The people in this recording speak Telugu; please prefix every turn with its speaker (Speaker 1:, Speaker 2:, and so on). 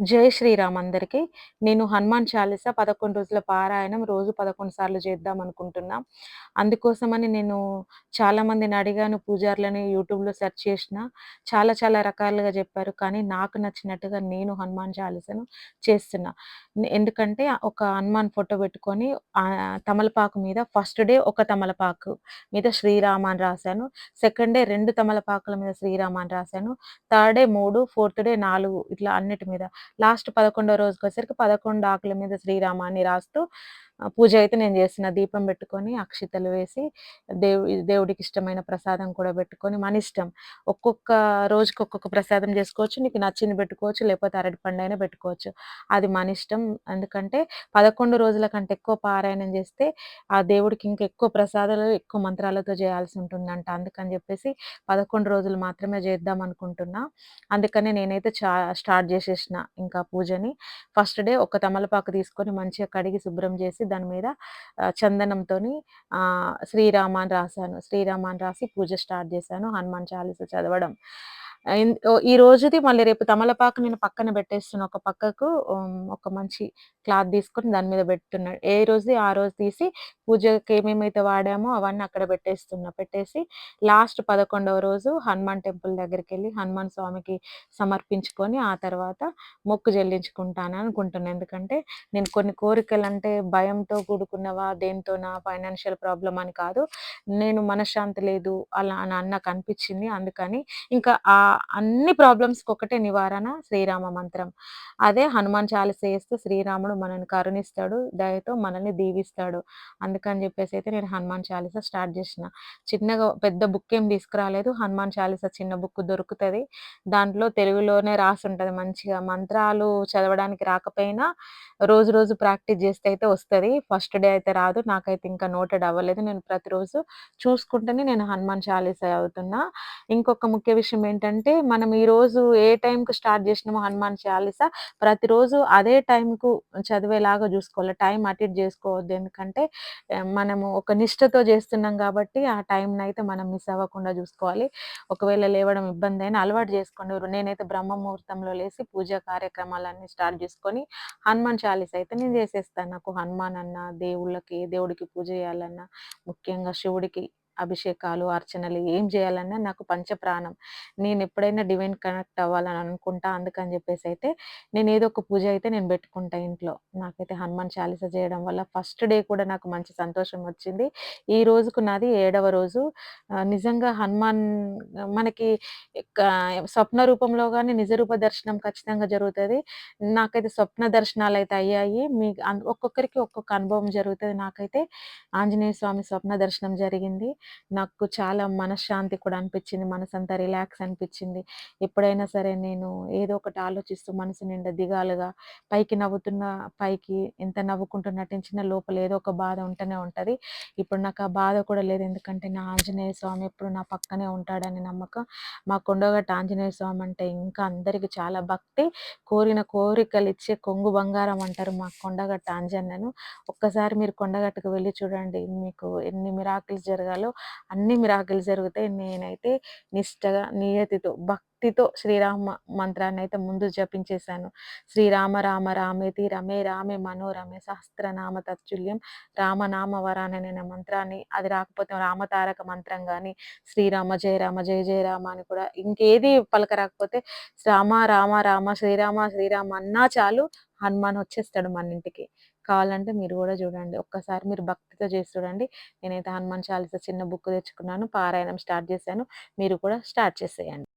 Speaker 1: జై శ్రీరామ్ అందరికి. నేను హనుమాన్ చాలీసా 11 రోజుల పారాయణం రోజు 11 సార్లు చేద్దామనుకుంటున్నా. అందుకోసమని నేను చాలా మందిని అడిగాను, పూజారులని యూట్యూబ్‌లో సెర్చ్ చేషినా. చాలా చాలా రకాలుగా చెప్పారు. కానీ నాకు నచ్చినట్టుగా నేను హనుమాన్ చాలీసాను చేస్తున్నా. ఎందుకంటే ఒక హనుమాన్ ఫోటో పెట్టుకొని తమలపాకు మీద ఫస్ట్ డే ఒక తమలపాకు మీద శ్రీరామ అని రాసాను. సెకండ్ డే 2 తమలపాకుల మీద శ్రీరామ అని రాసాను. థర్డ్ డే 3, ఫోర్త్ డే 4 ఇట్లా అన్నిటి మీద. లాస్ట్ 11 రోజుకొచ్చేసరికి 11 ఆకుల మీద శ్రీరామ అని రాస్తూ పూజ అయితే నేను చేస్తున్నా. దీపం పెట్టుకొని, అక్షితలు వేసి, దేవుడికి ఇష్టమైన ప్రసాదం కూడా పెట్టుకొని, మనిష్టం. ఒక్కొక్క రోజుకి ఒక్కొక్క ప్రసాదం చేసుకోవచ్చు. నీకు నచ్చింది పెట్టుకోవచ్చు. లేకపోతే అరటిపండైనా పెట్టుకోవచ్చు. అది మనిష్టం. ఎందుకంటే 11 రోజుల కంటే ఎక్కువ పారాయణం చేస్తే ఆ దేవుడికి ఇంకా ఎక్కువ ప్రసాదాలు, ఎక్కువ మంత్రాలతో చేయాల్సి ఉంటుందంట. అందుకని చెప్పేసి 11 రోజులు మాత్రమే చేద్దాం అనుకుంటున్నా. అందుకనే నేనైతే స్టార్ట్ చేసేసిన ఇంకా పూజని. ఫస్ట్ డే ఒక తమలపాకు తీసుకొని మంచిగా కడిగి శుభ్రం చేసి దాని మీద చందనంతోని శ్రీరామ అని రాసాను. శ్రీరామ అని రాసి పూజ స్టార్ట్ చేశాను. హనుమాన్ చాలీస చదవడం. ఈ రోజుది మళ్ళీ రేపు తమలపాకు నేను పక్కన పెట్టేస్తున్నా. ఒక పక్కకు ఒక మంచి క్లాత్ తీసుకొని దాని మీద పెడుతున్నా. ఏ రోజుది ఆ రోజు తీసి పూజకి ఏమేమైతే వాడామో అవన్నీ అక్కడ పెట్టేస్తున్నా. పెట్టేసి లాస్ట్ 11వ రోజు హనుమాన్ టెంపుల్ దగ్గరికెళ్ళి హనుమాన్ స్వామికి సమర్పించుకొని ఆ తర్వాత మొక్కు చెల్లించుకుంటాను అనుకుంటున్నా. ఎందుకంటే నేను కొన్ని కోరికలంటే భయంతో కూడుకున్నవా, దేనితోనా, ఫైనాన్షియల్ ప్రాబ్లమ్ అని కాదు. నేను మనశ్శాంతి లేదు అలా అని నాకు అనిపించింది. అందుకని ఇంకా అన్ని ప్రాబ్లమ్స్‌కి ఒకటే నివారణ శ్రీరామ మంత్రం. అదే హనుమాన్ చాలీస చేస్తే శ్రీరాముడు మనల్ని కరుణిస్తాడు. దయతో మనల్ని దీవిస్తాడు. అందుకని చెప్పేసి అయితే నేను హనుమాన్ చాలీస స్టార్ట్ చేసిన. చిన్నగా పెద్ద బుక్ ఏం తీసుకురాలేదు. హనుమాన్ చాలీస చిన్న బుక్ దొరుకుతది. దాంట్లో తెలుగులోనే రాసుంటది మంచిగా. మంత్రాలు చదవడానికి రాకపోయినా రోజు రోజు ప్రాక్టీస్ చేస్తే అయితే వస్తది. ఫస్ట్ డే అయితే రాదు. నాకైతే ఇంకా నోటెడ్ అవ్వలేదు. నేను ప్రతిరోజు చూసుకుంటూనే నేను హనుమాన్ చాలీస చదువుతున్నా. ఇంకొక ముఖ్య విషయం ఏంటంటే, మనం ఈరోజు ఏ టైంకి స్టార్ట్ చేసినామో హనుమాన్ చాలీస ప్రతిరోజు అదే టైంకు చదివేలాగా చూసుకోవాలి. టైం అటు ఇటు చేసుకోవద్దు. ఎందుకంటే మనము ఒక నిష్టతో చేస్తున్నాం కాబట్టి ఆ టైంనైతే మనం మిస్ అవ్వకుండా చూసుకోవాలి. ఒకవేళ లేవడం ఇబ్బందైనా అలవాటు చేసుకోండి. నేనైతే బ్రహ్మ ముహూర్తంలో లేసి పూజా కార్యక్రమాలన్నీ స్టార్ట్ చేసుకొని హనుమాన్ చాలీస అయితే నేను చేసేస్తాను. నాకు హనుమాన్ అన్న, దేవుళ్ళకి దేవుడికి పూజ చేయాలన్నా, ముఖ్యంగా శివుడికి అభిషేకాలు, అర్చనలు ఏం చేయాలన్నా నాకు పంచప్రాణం. నేనెప్పుడైనా డివైన్ కనెక్ట్ అవ్వాలని అనుకుంటా. అందుకని చెప్పేసైతే నేనేదో ఒక పూజ అయితే నేను పెట్టుకుంటా ఇంట్లో. నాకైతే హనుమాన్ చాలీస చేయడం వల్ల ఫస్ట్ డే కూడా నాకు మంచి సంతోషం వచ్చింది. ఈ రోజుకు నాది 7వ రోజు. నిజంగా హనుమాన్ మనకి క స్వప్న రూపంలో గాని, నిజ రూప దర్శనం ఖచ్చితంగా జరుగుతది. నాకైతే స్వప్న దర్శనాలైతే అయ్యాయి. ఒక్కొక్కరికి ఒక్కొక్క అనుభవం జరుగుతది. నాకైతే ఆంజనేయ స్వామి స్వప్న దర్శనం జరిగింది. నాకు చాలా మనశ్శాంతి కూడా అనిపిచ్చింది. మనసంతా రిలాక్స్ అనిపిచ్చింది. ఎప్పుడైనా సరే నేను ఏదో ఒకటి ఆలోచిస్తూ మనసు నిండా దిగాలుగా పైకి నవ్వుతున్నా, పైకి ఎంత నవ్వుకుంటూ నటించినా లోపల ఏదో ఒక బాధ ఉంటూనే ఉంటది. ఇప్పుడు నాకు ఆ బాధ కూడా లేదు. ఎందుకంటే నా ఆంజనేయ స్వామి ఎప్పుడు నా పక్కనే ఉంటాడని నమ్మకం. మా కొండగట్టు ఆంజనేయ స్వామి అంటే ఇంకా అందరికి చాలా భక్తి. కోరిన కోరికలిచ్చే కొంగు బంగారం అంటారు మా కొండగట్టు ఆంజన్నను. ఒక్కసారి మీరు కొండగట్టుకు వెళ్లి చూడండి. మీకు ఎన్ని మిరాకిల్స్ జరగాలో అన్ని మిరాకిల్స్ జరుగుతాయి. నేనైతే నిష్టగా, నియతితో, భక్తితో శ్రీరామ మంత్రాన్నయితే ముందు జపించేశాను. శ్రీరామ రామ రామేతి రమే రామే మనోరమే సహస్రనామ తత్తుల్యం రామనామ వరాననే మంత్రాన్ని, అది రాకపోతే రామతారక మంత్రం గాని, శ్రీరామ జయ రామ జయ జయ రామ అని కూడా ఇంకేది పలక రాకపోతే రామ రామ రామ శ్రీరామ శ్రీరామ అన్నా చాలు హనుమాన్ వచ్చేస్తాడు మన ఇంటికి. కావాలంటే మీరు గూడా జూడండి. ఒక్కసారి మీరు భక్తితో చేసి చూడండి. నేనైతే హనుమాన్ చాలీసా చిన్న బుక్ తెచ్చుకున్నాను. పారాయణం స్టార్ట్ చేశాను. మీరు కూడా స్టార్ట్ చేసేయండి.